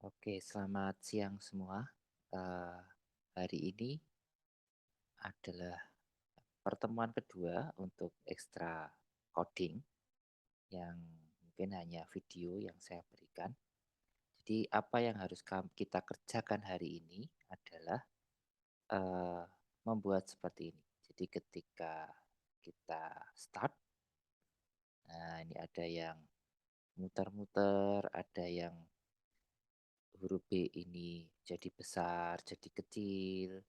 Oke, selamat siang semua. Hari ini adalah pertemuan kedua untuk ekstra coding yang mungkin hanya video yang saya berikan. Jadi apa yang harus kita kerjakan hari ini adalah eh, membuat seperti ini. Jadi ketika kita start, nah ini ada yang muter-muter, ada yang huruf B ini jadi besar, jadi kecil.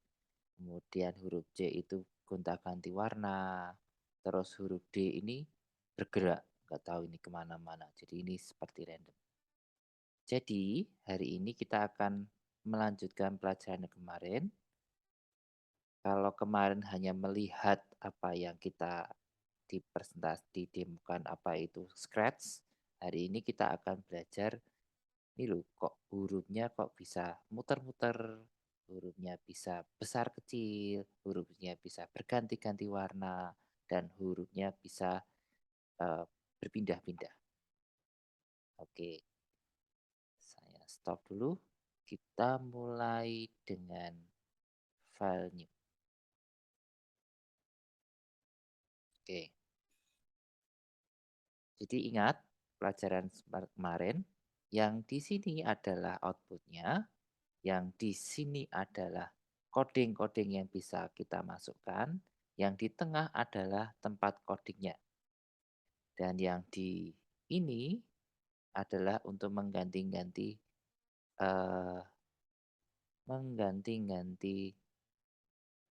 Kemudian huruf C itu gonta-ganti warna. Terus huruf D ini bergerak, nggak tahu ini kemana-mana. Jadi ini seperti random. Jadi hari ini kita akan melanjutkan pelajaran yang kemarin. Kalau kemarin hanya melihat apa yang kita di presentasi didemokan apa itu scratch, hari ini kita akan belajar ini loh kok hurufnya kok bisa muter-muter, hurufnya bisa besar kecil, hurufnya bisa berganti-ganti warna, dan hurufnya bisa eh, berpindah-pindah. Oke, saya stop dulu. Kita mulai dengan file new. Oke, jadi ingat pelajaran kemarin yang di sini adalah outputnya, yang di sini adalah coding-coding yang bisa kita masukkan, yang di tengah adalah tempat codingnya. Dan yang di ini adalah untuk mengganti-ganti eh, mengganti-ganti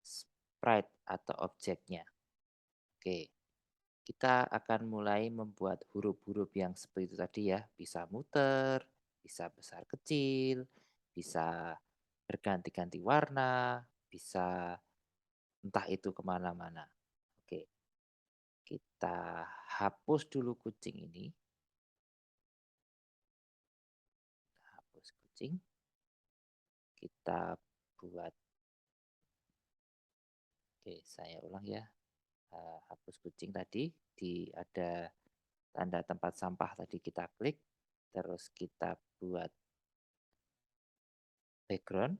sprite atau objeknya. Oke, kita akan mulai membuat huruf-huruf yang seperti itu tadi ya. Bisa muter, bisa besar kecil, bisa berganti-ganti warna, bisa entah itu kemana-mana. Oke, kita hapus dulu kucing ini. Hapus kucing. Kita buat, oke saya ulang ya. Hapus kucing tadi. Ada tanda tempat sampah tadi kita klik. Terus kita buat background.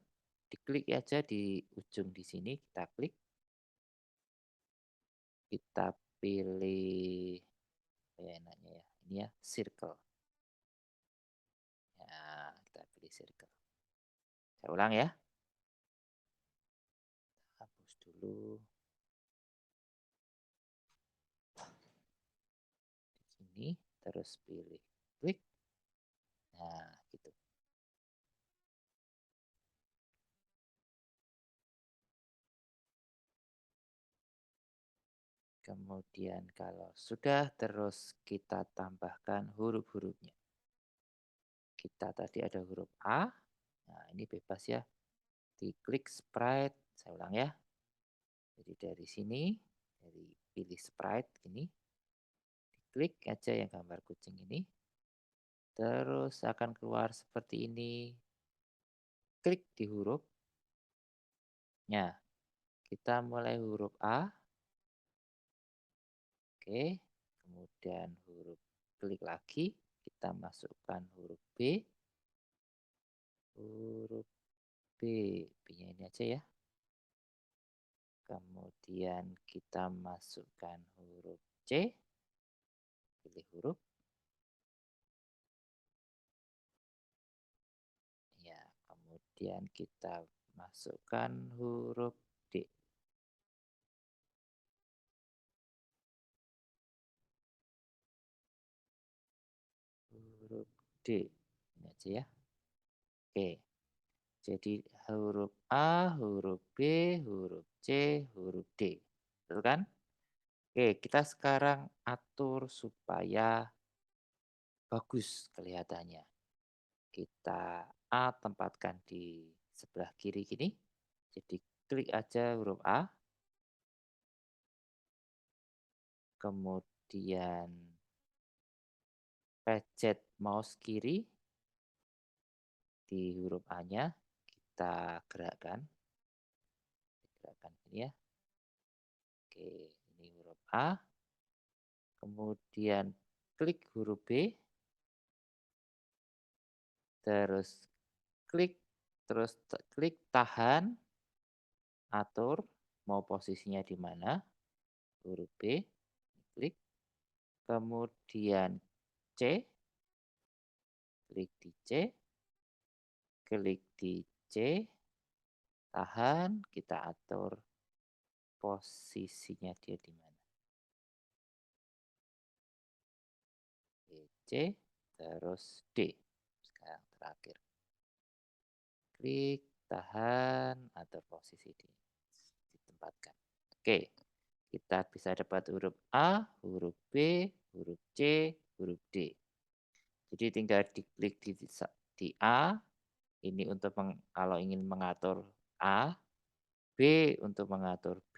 Diklik aja di ujung di sini. Kita klik. Kita pilih, ya enaknya ya. Ini ya, circle. Ya, kita pilih circle. Saya ulang ya. Hapus dulu di sini, terus pilih klik. Nah, gitu. Kemudian kalau sudah, terus kita tambahkan huruf-hurufnya. Kita tadi ada huruf A. Nah, ini bebas ya. Diklik sprite. Saya ulang ya. Jadi dari sini, dari pilih sprite ini, diklik aja yang gambar kucing ini. Terus akan keluar seperti ini. Klik di hurufnya. Kita mulai huruf A. Oke. Kemudian huruf klik lagi. Kita masukkan huruf B. Huruf B. B-nya ini aja ya. Kemudian kita masukkan huruf C. Pilih huruf. Ya, kemudian kita masukkan huruf D. Huruf D. Ini aja ya. Oke. Jadi huruf A, huruf B, huruf C, huruf D. Betul kan? Oke, kita sekarang atur supaya bagus kelihatannya. Kita A tempatkan di sebelah kiri gini. Jadi klik aja huruf A. Kemudian pencet mouse kiri di huruf A-nya. Kita gerakkan. Gerakkan ini ya. Oke, ini huruf A. Kemudian klik huruf B. Terus klik, terus klik tahan, atur, mau posisinya di mana, huruf B, klik, kemudian C, klik di C, klik di C, tahan, kita atur posisinya dia di mana. Oke, C, terus D. Sekarang terakhir. Klik, tahan, atur posisi di ditempatkan. Oke, kita bisa dapat huruf A, huruf B, huruf C, huruf D. Jadi tinggal diklik di A, ini untuk kalau ingin mengatur A, B untuk mengatur B,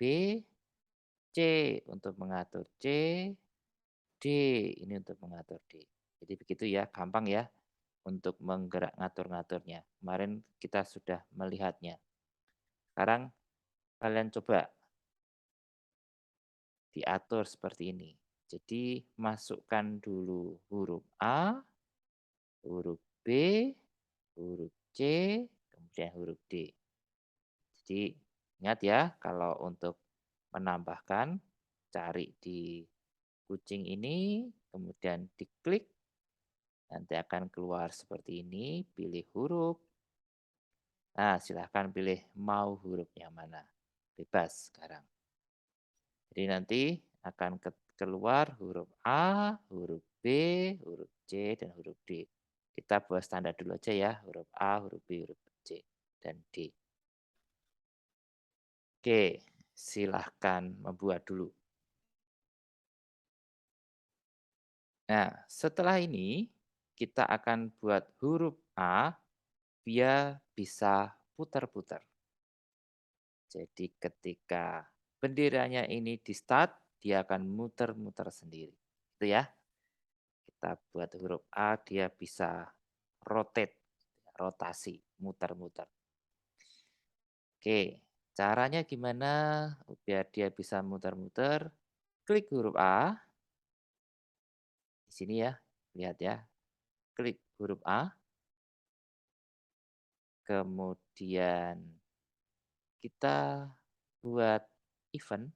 C untuk mengatur C, D ini untuk mengatur D. Jadi begitu ya, gampang ya untuk menggerak ngatur-ngaturnya. Kemarin kita sudah melihatnya. Sekarang kalian coba diatur seperti ini. Jadi masukkan dulu huruf A, huruf B, huruf C, kemudian huruf D. Jadi ingat ya, kalau untuk menambahkan, cari di kucing ini, kemudian diklik, nanti akan keluar seperti ini, pilih huruf. Nah, silahkan pilih mau huruf yang mana. Bebas sekarang. Jadi nanti akan keluar huruf A, huruf B, huruf C, dan huruf D. Kita buat standar dulu aja ya, huruf A, huruf B, huruf C, dan D. Oke, silahkan membuat dulu. Nah, setelah ini kita akan buat huruf A biar bisa putar-putar. Jadi ketika benderanya ini di start, dia akan muter-muter sendiri. Itu ya. Kita buat huruf A, dia bisa rotate, rotasi, muter-muter. Oke, caranya gimana biar dia bisa muter-muter? Klik huruf A, di sini ya, lihat ya. Klik huruf A, kemudian kita buat event,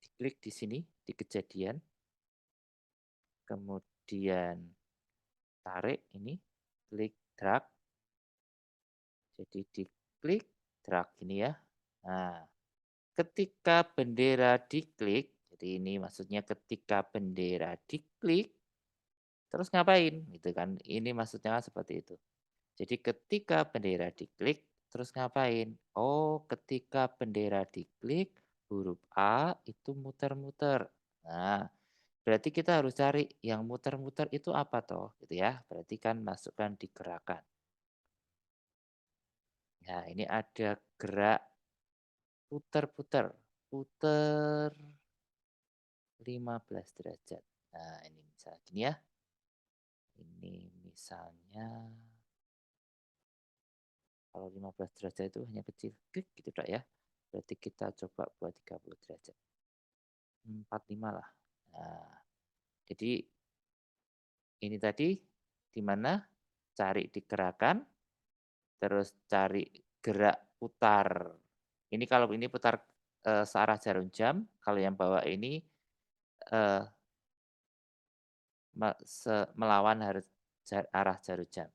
diklik di sini, di kejadian, kemudian tarik ini, klik drag, jadi diklik drag ini ya. Nah, ketika bendera diklik, jadi ini maksudnya ketika bendera diklik, terus ngapain? Gitu kan. Ini maksudnya kan seperti itu. Jadi ketika bendera diklik, terus ngapain? Oh, ketika bendera diklik, huruf A itu muter-muter. Nah, berarti kita harus cari yang muter-muter itu apa toh, gitu ya. Berarti kan masukkan di gerakan. Nah, ini ada gerak puter-puter, puter 15 derajat. Nah, ini misalnya gini ya. Ini misalnya kalau 15 derajat itu hanya kecil, klik gitu tak ya. Berarti kita coba buat 30 derajat. 45 lah. Nah, jadi ini tadi di mana cari di gerakan, terus cari gerak putar. Ini kalau ini putar searah jarum jam, kalau yang bawah ini eh, melawan arah jarum jam.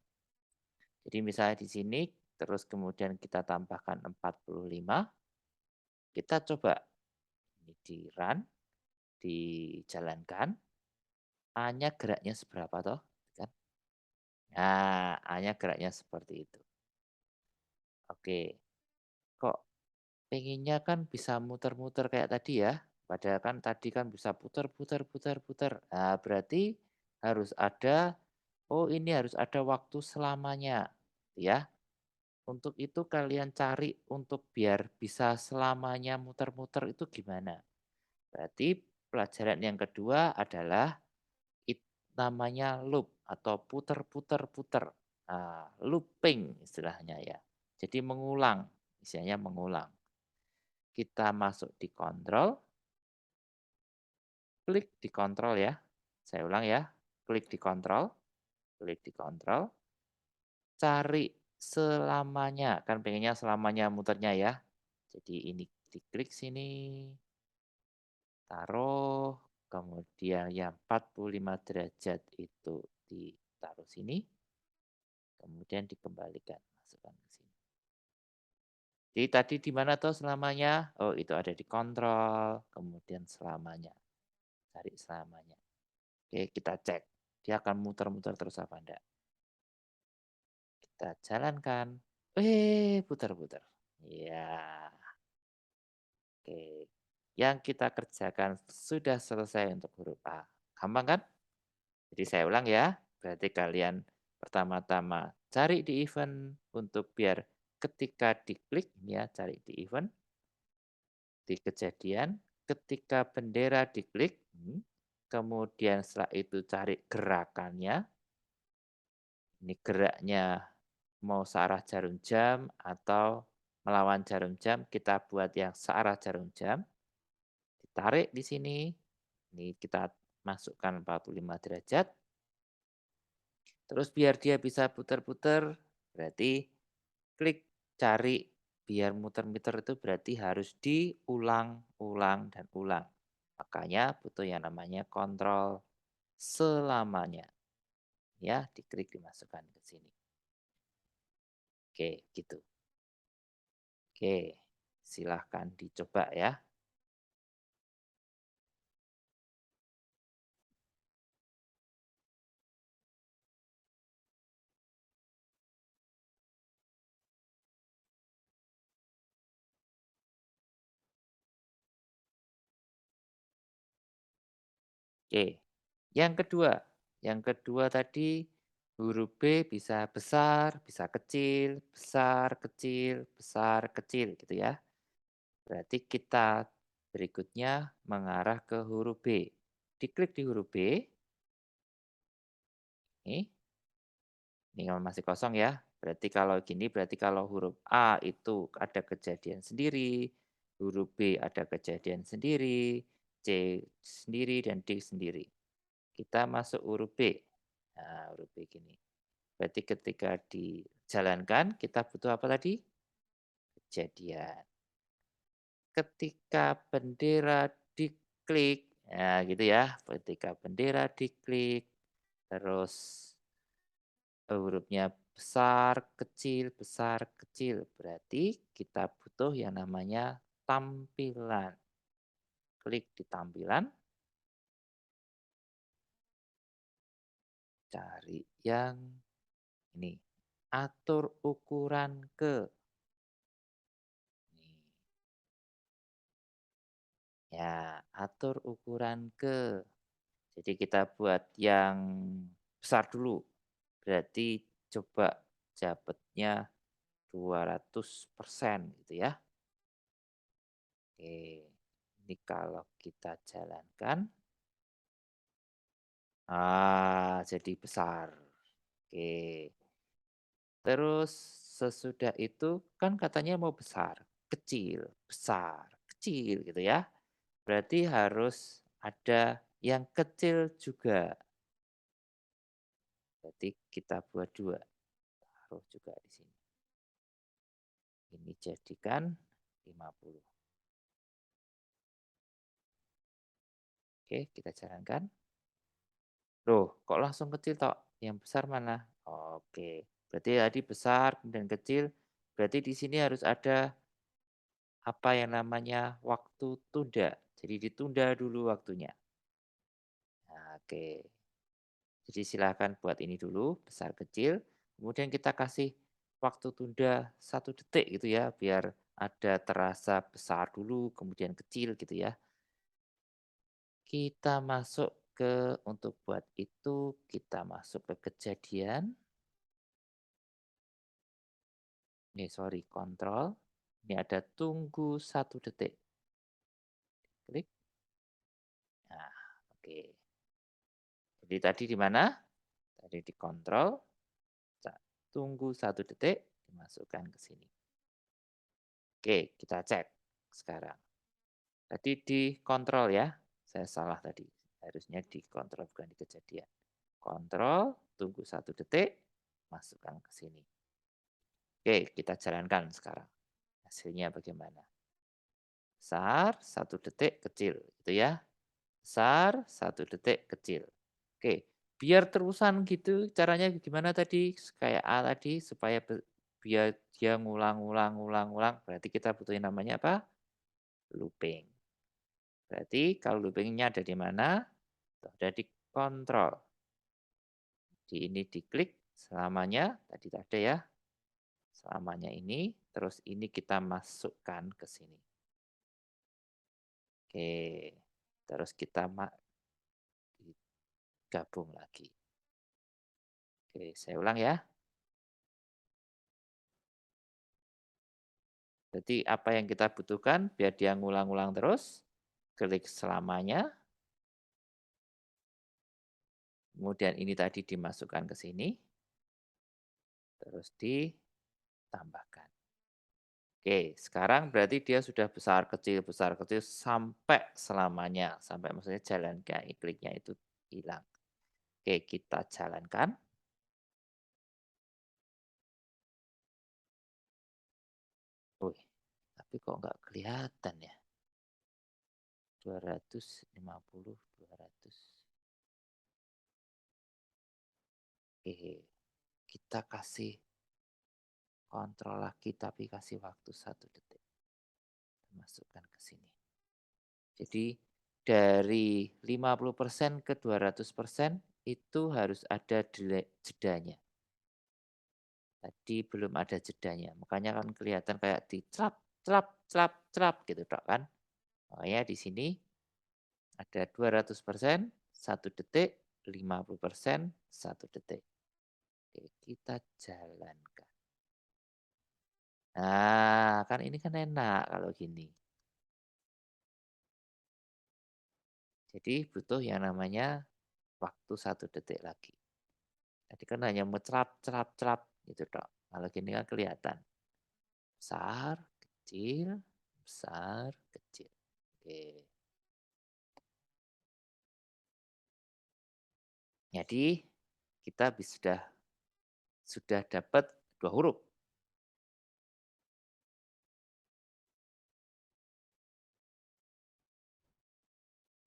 Jadi misalnya di sini, terus kemudian kita tambahkan 45, kita coba ini di run, dijalankan, A-nya geraknya seberapa toh? Kan? Nah, A-nya geraknya seperti itu. Oke, kok pengennya kan bisa muter-muter kayak tadi ya? Padahal kan tadi kan bisa putar, putar, putar, putar. Nah, berarti harus ada, oh ini harus ada waktu selamanya, ya. Untuk itu kalian cari untuk biar bisa selamanya muter-muter itu gimana? Berarti pelajaran yang kedua adalah namanya loop atau puter-puter-puter. Nah, looping istilahnya ya. Jadi mengulang, istilahnya mengulang. Kita masuk di kontrol, klik di kontrol ya. Saya ulang ya, klik di kontrol. klik di kontrol, cari selamanya, kan pengennya selamanya muternya ya. Jadi ini diklik sini, taruh, kemudian yang 45 derajat itu ditaruh sini, kemudian dikembalikan, masukkan ke sini. Jadi tadi di mana tuh selamanya? Oh, itu ada di kontrol, kemudian selamanya. Cari selamanya. Oke, kita cek. Dia akan muter-muter terus apa enggak. Kita jalankan. Putar-putar. Ya, oke. Yang kita kerjakan sudah selesai untuk huruf A. Gampang kan? Jadi saya ulang ya. Berarti kalian pertama-tama cari di event untuk biar ketika diklik ini ya, cari di event, di kejadian, ketika bendera diklik, kemudian setelah itu cari gerakannya. Ini geraknya mau searah jarum jam atau melawan jarum jam, kita buat yang searah jarum jam. Ditarik di sini. Ini kita masukkan 45 derajat. Terus biar dia bisa putar-putar, berarti klik cari biar muter-muter itu berarti harus diulang, ulang, dan ulang. Makanya butuh yang namanya kontrol selamanya. Ya, diklik dimasukkan ke sini. Oke, gitu. Oke, silahkan dicoba ya. Oke, yang kedua tadi huruf B bisa besar, bisa kecil, besar, kecil, besar, kecil gitu ya. Berarti kita berikutnya mengarah ke huruf B. Diklik di huruf B, nih, ini kalau masih kosong ya. Berarti kalau gini, berarti kalau huruf A itu ada kejadian sendiri, huruf B ada kejadian sendiri, C sendiri, dan D sendiri. Kita masuk huruf B. Nah, huruf B gini. Berarti ketika dijalankan, kita butuh apa tadi? Kejadian. Ketika bendera diklik, ya gitu ya. Ketika bendera diklik, terus hurufnya besar, kecil. Berarti kita butuh yang namanya tampilan. Klik di tampilan, cari yang ini. Atur ukuran ke. Nih. Ya, atur ukuran ke. Jadi kita buat yang besar dulu. Berarti coba dapatnya 200% gitu ya. Oke, ini kalau kita jalankan, jadi besar. Oke, terus sesudah itu kan katanya mau besar, kecil gitu ya. Berarti harus ada yang kecil juga. Berarti kita buat dua, taruh juga di sini. Ini jadikan 50. Oke, kita jalankan. Loh, kok langsung kecil tok? Yang besar mana? Oke, berarti tadi besar dan kecil. Berarti di sini harus ada apa yang namanya waktu tunda. Jadi ditunda dulu waktunya. Nah, oke. Jadi silakan buat ini dulu, besar kecil. Kemudian kita kasih waktu tunda 1 detik gitu ya, biar ada terasa besar dulu, kemudian kecil gitu ya. Kita masuk untuk buat itu, kita masuk ke kejadian. Ini sorry, kontrol. Ini ada tunggu 1 detik. Klik. Nah, oke. Jadi tadi di mana? Tadi di kontrol. Tunggu 1 detik, dimasukkan ke sini. Oke, kita cek sekarang. Tadi di kontrol ya. Saya salah tadi. Harusnya di kontrol bukan di kejadian. Kontrol, tunggu 1 detik, masukkan ke sini. Oke, kita jalankan sekarang. Hasilnya bagaimana? Besar, 1 detik, kecil, gitu ya. Besar, 1 detik, kecil. Oke, biar terusan gitu caranya gimana tadi? Kayak A tadi supaya biar dia ngulang-ngulang ngulang-ngulang, berarti kita butuhin namanya apa? Looping. Berarti kalau loopingnya ada di mana? Tuh, ada di kontrol. Di ini diklik selamanya, tadi ada ya, selamanya ini, terus ini kita masukkan ke sini. Oke, terus kita gabung lagi. Oke, saya ulang ya. Jadi apa yang kita butuhkan biar dia ngulang-ngulang terus, klik selamanya, kemudian ini tadi dimasukkan ke sini, terus ditambahkan. Oke, sekarang berarti dia sudah besar kecil sampai selamanya, sampai maksudnya jalan kayak kliknya itu hilang. Oke, kita jalankan. Wih, tapi kok nggak kelihatan ya? 250, 200. Oke, kita kasih kontrol lagi tapi kasih waktu 1 detik. Masukkan ke sini. Jadi dari 50% ke 200% itu harus ada jedanya. Tadi belum ada jedanya, makanya kan kelihatan kayak di celap, celap, celap, celap gitu Kak, kan. Makanya di sini ada 200%, 1 detik, 50%, 1 detik. Oke, kita jalankan. Nah, kan ini kan enak kalau gini. Jadi butuh yang namanya waktu 1 detik lagi. Tadi kan hanya mencerap, cerap, cerap gitu Kak. Kalau gini kan kelihatan. Besar, kecil, besar, kecil. Oke. Jadi kita sudah dapat 2 huruf.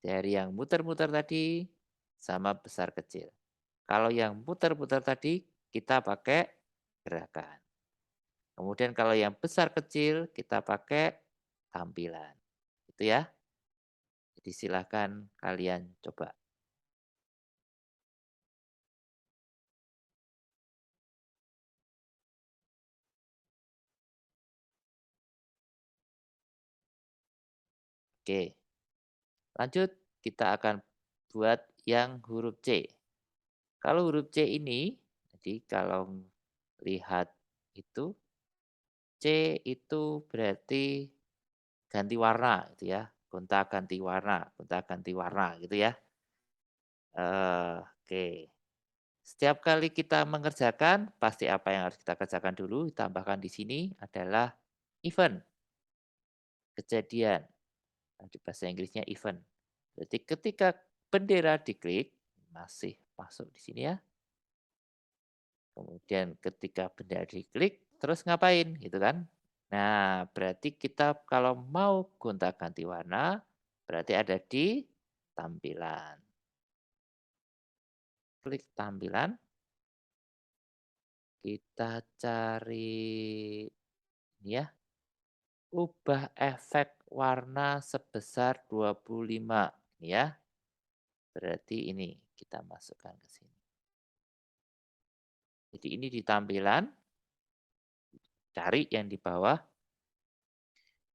Dari yang muter-muter tadi sama besar kecil. Kalau yang muter-muter tadi kita pakai gerakan. Kemudian kalau yang besar kecil kita pakai tampilan. Itu ya. Jadi silahkan kalian coba. Oke, lanjut kita akan buat yang huruf C. Kalau huruf C ini, jadi kalau lihat itu, C itu berarti ganti warna gitu ya, gonta-ganti warna, gonta-ganti warna gitu ya. Oke. Setiap kali kita mengerjakan, pasti apa yang harus kita kerjakan dulu, tambahkan di sini adalah event, kejadian. Di bahasa Inggrisnya event. Jadi ketika bendera diklik, masih masuk di sini ya. Kemudian ketika bendera diklik, terus ngapain gitu kan. Nah, berarti kita kalau mau gonta-ganti warna, berarti ada di tampilan. Klik tampilan, kita cari ini ya, ubah efek warna sebesar 25. Ini ya, berarti ini kita masukkan ke sini. Jadi ini di tampilan, cari yang di bawah,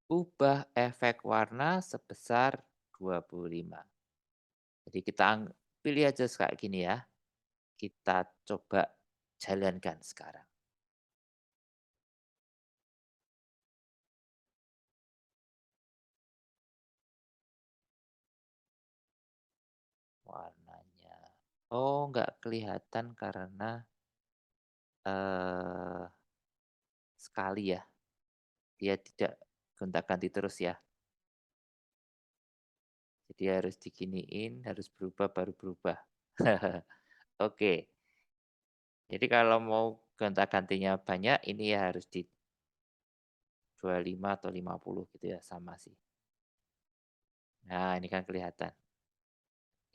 ubah efek warna sebesar 25. Jadi kita pilih aja kayak gini ya. Kita coba jalankan sekarang. Warnanya. Oh, nggak kelihatan karena eh, sekali ya. Dia tidak gonta-ganti terus ya. Jadi harus diginiin, harus berubah baru berubah. Oke, jadi kalau mau gonta-gantinya banyak, ini ya harus di 25 atau 50 gitu ya, sama sih. Nah, ini kan kelihatan.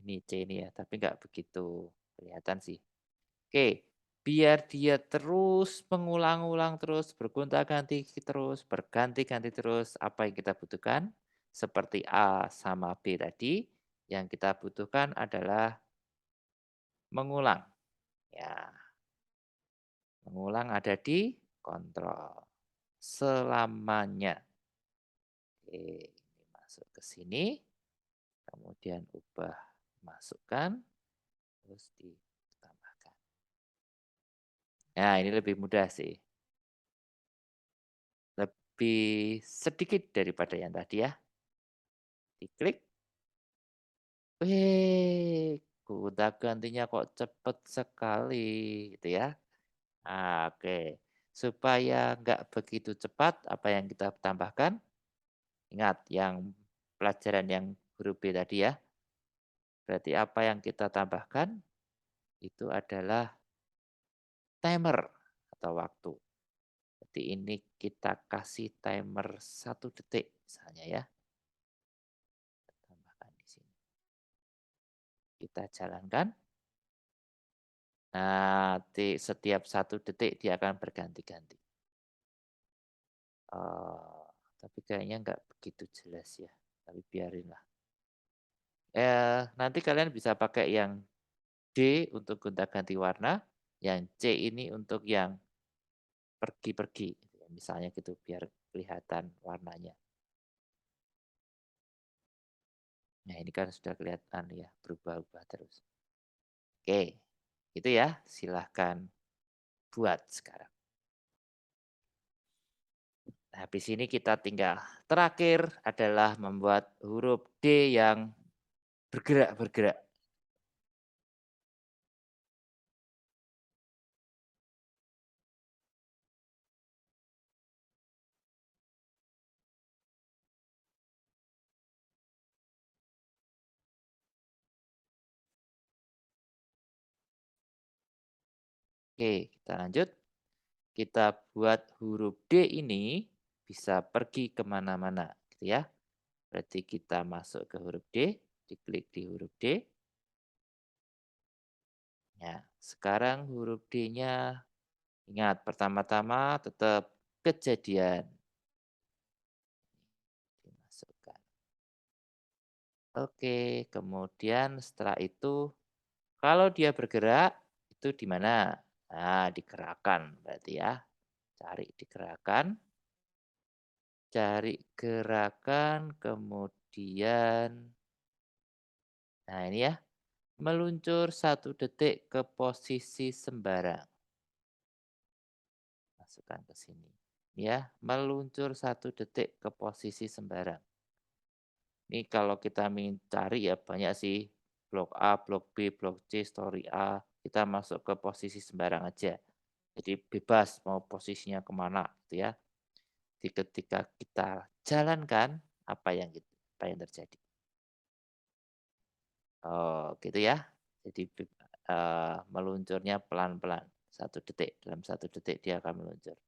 Ini C ini ya, tapi nggak begitu kelihatan sih. Oke, biar dia terus mengulang-ulang terus, bergonta-ganti terus, berganti-ganti terus, apa yang kita butuhkan? Seperti A sama B tadi, yang kita butuhkan adalah mengulang. Ya, mengulang ada di kontrol selamanya. Oke, ini masuk ke sini, kemudian ubah, masukkan, terus ditambahkan. Nah, ini lebih mudah sih. Lebih sedikit daripada yang tadi ya. Diklik, wih, gonta-gantinya kok cepet sekali gitu ya. Nah, oke. Supaya nggak begitu cepat, apa yang kita tambahkan? Ingat yang pelajaran yang huruf B tadi ya. Berarti apa yang kita tambahkan? Itu adalah timer atau waktu. Jadi ini kita kasih timer 1 detik misalnya ya. Tambahkan di sini. Kita jalankan. Nah, setiap 1 detik dia akan berganti-ganti. Oh, tapi kayaknya nggak begitu jelas ya, tapi biarinlah. Nanti kalian bisa pakai yang D untuk gonta-ganti warna, yang C ini untuk yang pergi-pergi, gitu ya, misalnya gitu, biar kelihatan warnanya. Nah, ini kan sudah kelihatan ya, berubah-ubah terus. Oke, itu ya, silahkan buat sekarang. Nah, habis ini kita tinggal terakhir adalah membuat huruf D yang bergerak-bergerak. Oke, kita lanjut. Kita buat huruf D ini bisa pergi kemana-mana, gitu ya. Berarti kita masuk ke huruf D, diklik di huruf D. Ya, sekarang huruf D-nya, ingat pertama-tama tetap kejadian. Dimasukkan. Oke, kemudian setelah itu kalau dia bergerak itu di mana? Nah, digerakkan berarti ya. Cari digerakkan, cari gerakan, kemudian nah ini ya, meluncur 1 detik ke posisi sembarang. Masukkan ke sini. Ya, meluncur 1 detik ke posisi sembarang. Ini kalau kita cari ya banyak sih. Blok A, blok B, blok C, story A. Kita masuk ke posisi sembarang aja. Jadi bebas mau posisinya kemana gitu ya. Jadi ketika kita jalankan, apa yang terjadi? Oh, gitu ya. Jadi meluncurnya pelan-pelan, 1 detik, dalam 1 detik dia akan meluncur.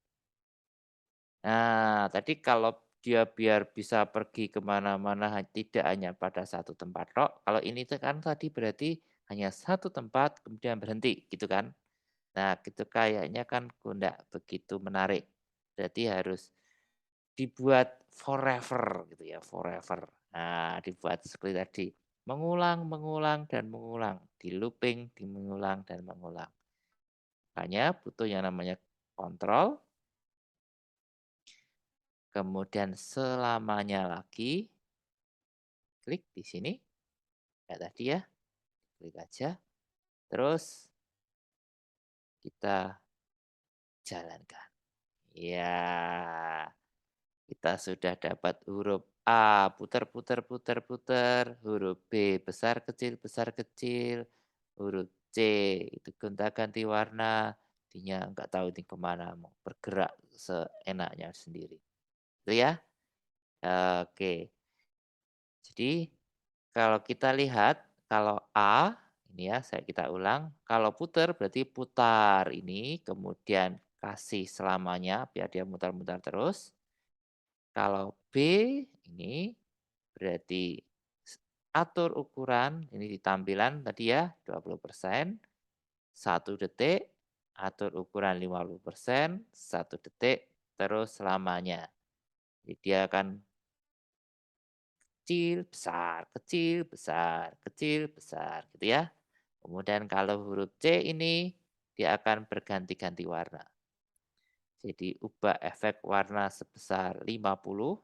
Nah, tadi kalau dia biar bisa pergi kemana mana tidak hanya pada satu tempat tok, kalau ini tuh kan tadi berarti hanya satu tempat kemudian berhenti gitu kan. Nah, gitu kayaknya kan nggak begitu menarik. Berarti harus dibuat forever gitu ya, forever. Nah, dibuat seperti tadi, mengulang, mengulang, dan mengulang, di looping, di mengulang dan mengulang. Makanya butuh yang namanya kontrol, kemudian selamanya lagi, klik di sini, kayak tadi ya, klik aja, terus kita jalankan. Ya, kita sudah dapat huruf A, putar putar putar putar, huruf B, besar kecil, huruf C, itu gonta-ganti warna, intinya nggak tahu ini kemana, mau bergerak seenaknya sendiri. Itu ya? Oke. Jadi kalau kita lihat, kalau A Ini ya, kita ulang. Kalau puter berarti putar ini, kemudian kasih selamanya biar dia mutar-mutar terus. Kalau B ini berarti atur ukuran, ini di tampilan tadi ya 20%, 1 detik, atur ukuran 50%, 1 detik, terus selamanya. Jadi dia akan kecil, besar, kecil, besar gitu ya. Kemudian kalau huruf C ini dia akan berganti-ganti warna. Jadi ubah efek warna sebesar 50,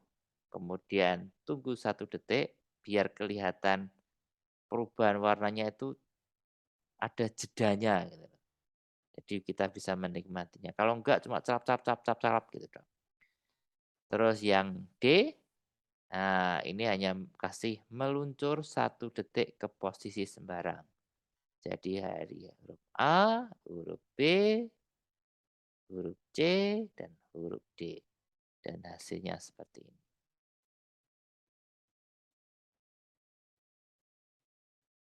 kemudian tunggu 1 detik biar kelihatan perubahan warnanya itu ada jedanya gitu. Jadi kita bisa menikmatinya. Kalau enggak cuma cap cap cap cap cap gitu dong. Terus yang D, nah ini hanya kasih meluncur 1 detik ke posisi sembarang. Jadi hari huruf A, huruf B, huruf C, dan huruf D. Dan hasilnya seperti ini.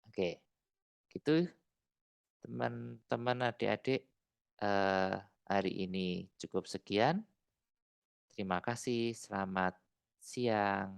Oke, gitu teman-teman adik-adik, hari ini cukup sekian. Terima kasih, selamat siang.